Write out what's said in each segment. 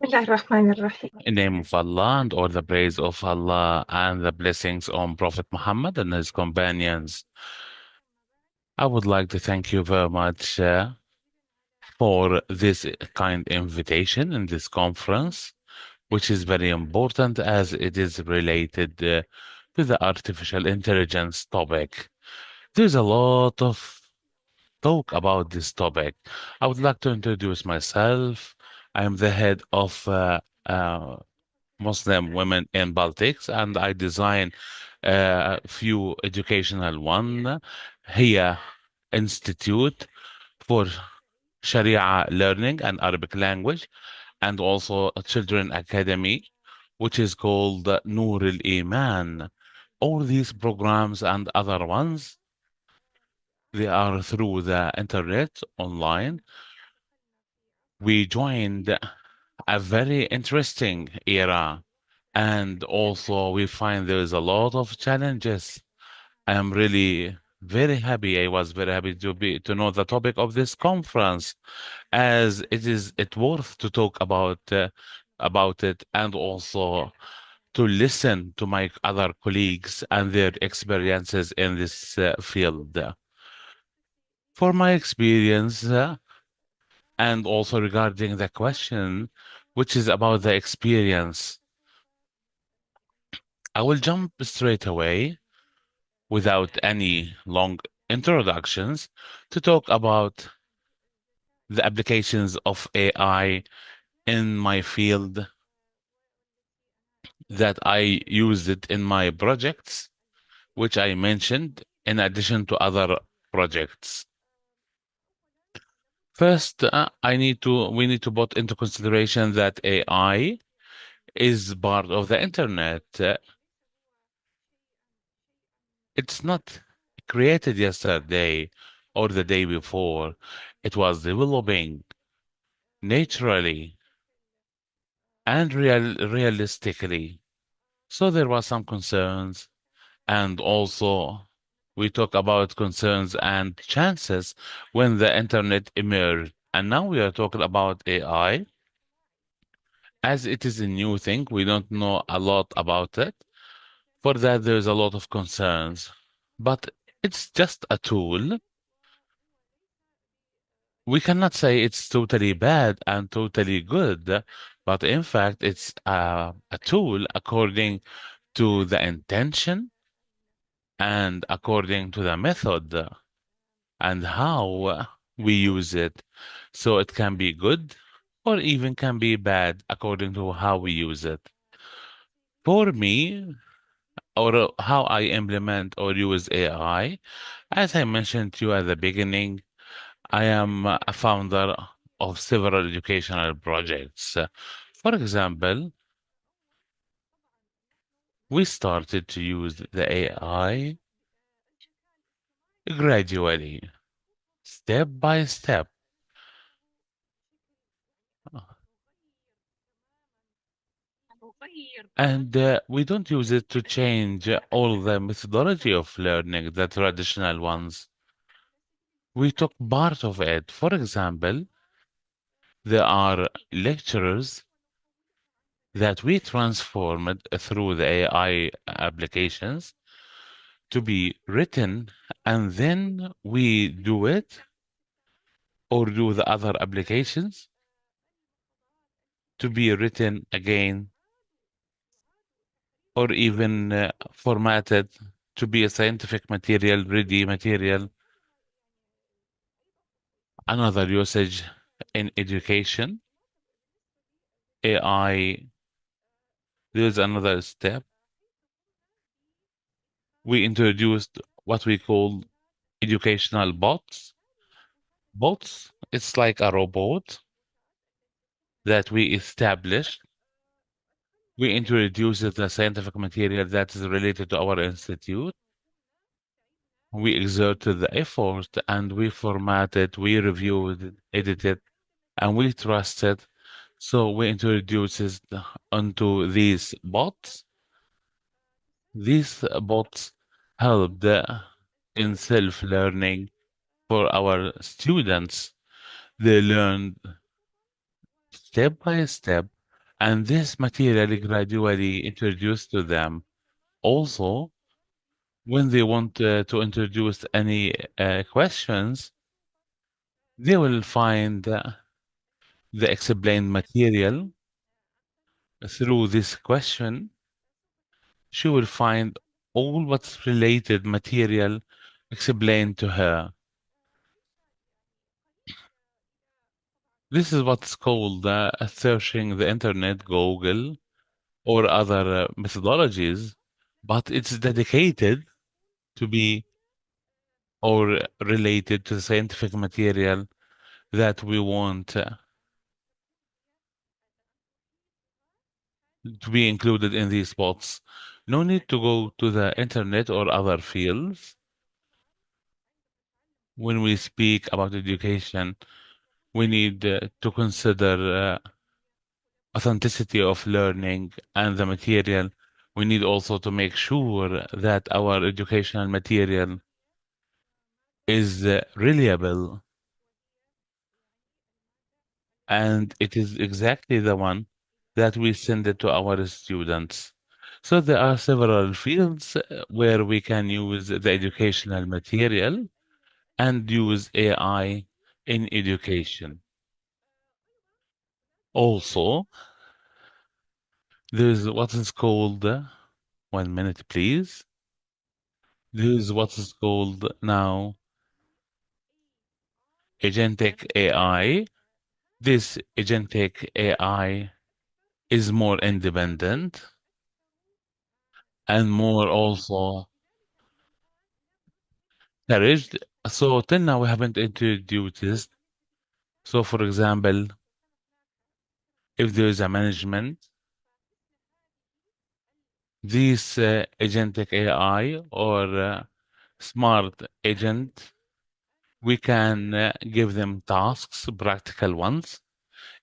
الله الرحمن الرحيم. In the name of Allah and all the praise of Allah and the blessings on Prophet Muhammad and his companions. I would like to thank you very much for this kind invitation in this conference, which is very important as it is related to the artificial intelligence topic. There's a lot of talk about this topic. I would like to introduce myself. I am the head of Muslim women in Baltics, and I design a few educational one here Institute for Sharia learning and Arabic language, and also a children academy, which is called Noor al-Iman. All these programs and other ones, they are through the internet online. We joined a very interesting era. And also, we find there's a lot of challenges. I am really very happy. I was very happy to know the topic of this conference, as it worth to talk about it, and also to listen to my other colleagues and their experiences in this field. For my experience, and also regarding the question, which is about the experience, I will jump straight away without any long introductions to talk about the applications of AI in my field that I used it in my projects, which I mentioned in addition to other projects. First, we need to put into consideration that AI is part of the internet. It's not created yesterday or the day before. It was developing naturally and realistically. So there was some concerns, and also we talk about concerns and chances when the internet emerged. And now we are talking about AI as it is a new thing. We don't know a lot about it. For that, there's a lot of concerns, but it's just a tool. We cannot say it's totally bad and totally good, but in fact, it's a tool according to the intention and according to the method and how we use it. So it can be good or even can be bad according to how we use it. For me, or how I implement or use AI, as I mentioned to you at the beginning, I am a founder of several educational projects. For example, we started to use the AI gradually, step by step. And we don't use it to change all the methodology of learning, the traditional ones. We took part of it. For example, there are lecturers that we transformed through the AI applications to be written, and then we do it or do the other applications to be written again or even formatted to be a scientific material, ready material. Another usage in education, AI, there's another step. We introduced what we call educational bots. Bots, it's like a robot that we established. We introduced the scientific material that is related to our institute. We exerted the effort and we formatted, we reviewed, edited, and we trusted. So we introduced it onto these bots. These bots helped in self-learning for our students. They learned step by step And this material gradually introduced to them. Also, when they want to introduce any questions, they will find the explained material through this question. She will find all what's related material explained to her. This is what's called searching the internet, Google, or other methodologies, but it's dedicated to be or related to the scientific material that we want to be included in these spots. No need to go to the internet or other fields. When we speak about education, we need to consider authenticity of learning and the material. We need also to make sure that our educational material is reliable and it is exactly the one that we send it to our students. So there are several fields where we can use the educational material and use AI in education. Also, there's what is called, 1 minute, please. There's what is called now agentic AI. This agentic AI is more independent and more also encouraged. So till now we haven't introduced this. So for example, if there is a management, this agentic AI or smart agent, we can give them tasks, practical ones,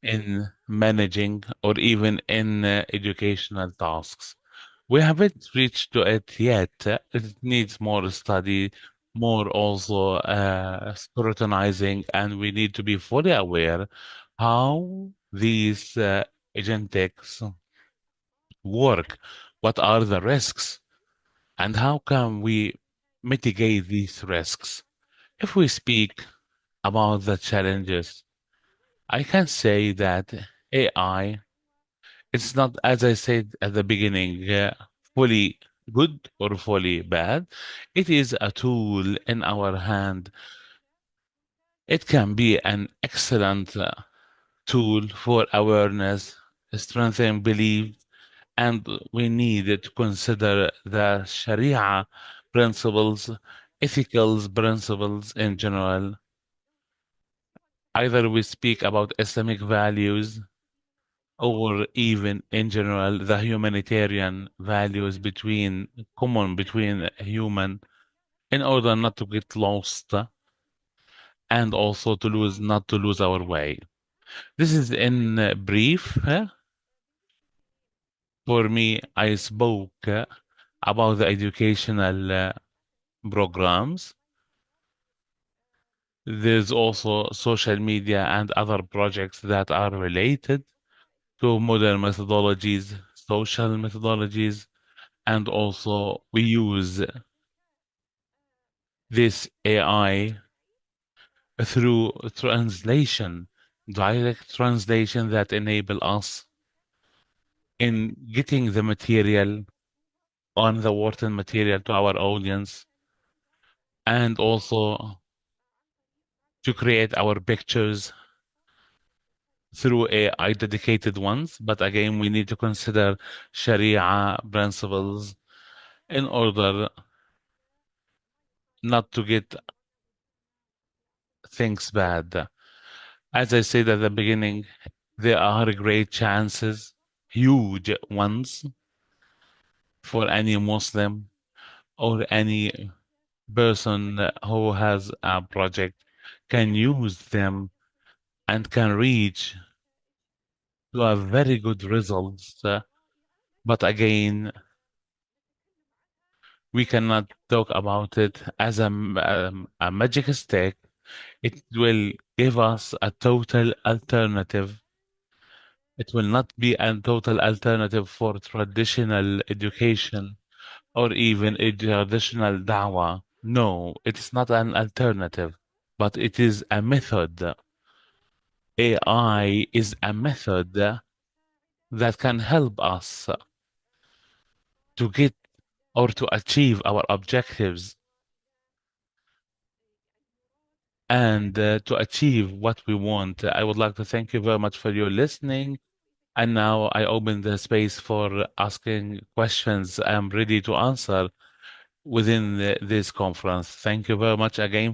in managing or even in educational tasks. We haven't reached to it yet. It needs more study, more also scrutinizing, and we need to be fully aware how these agentics work, what are the risks, and how can we mitigate these risks. If we speak about the challenges, I can say that AI, it's not, as I said at the beginning, fully good or fully bad. It is a tool in our hand. It can be an excellent tool for awareness, strengthening belief, and we need to consider the Sharia principles, ethical principles in general. Either we speak about Islamic values or even in general the humanitarian values between common between a human in order not to get lost and also to lose not to lose our way. This is in brief. For me, I spoke about the educational programs. There's also social media and other projects that are related to modern methodologies, social methodologies, and also we use this AI through translation, direct translation that enable us in getting the material on the written material to our audience and also to create our pictures through AI dedicated ones. But again, we need to consider Sharia principles in order not to get things bad. As I said at the beginning, there are great chances, huge ones, for any Muslim or any person who has a project can use them and can reach to a very good results. But again, we cannot talk about it as a magic stick. It will give us a total alternative It will not be a total alternative for traditional education or even a traditional dawah. No, it's not an alternative, but it is a method. AI is a method that can help us to get or to achieve our objectives and to achieve what we want. I would like to thank you very much for your listening. And now I open the space for asking questions. I'm ready to answer within this conference. Thank you very much again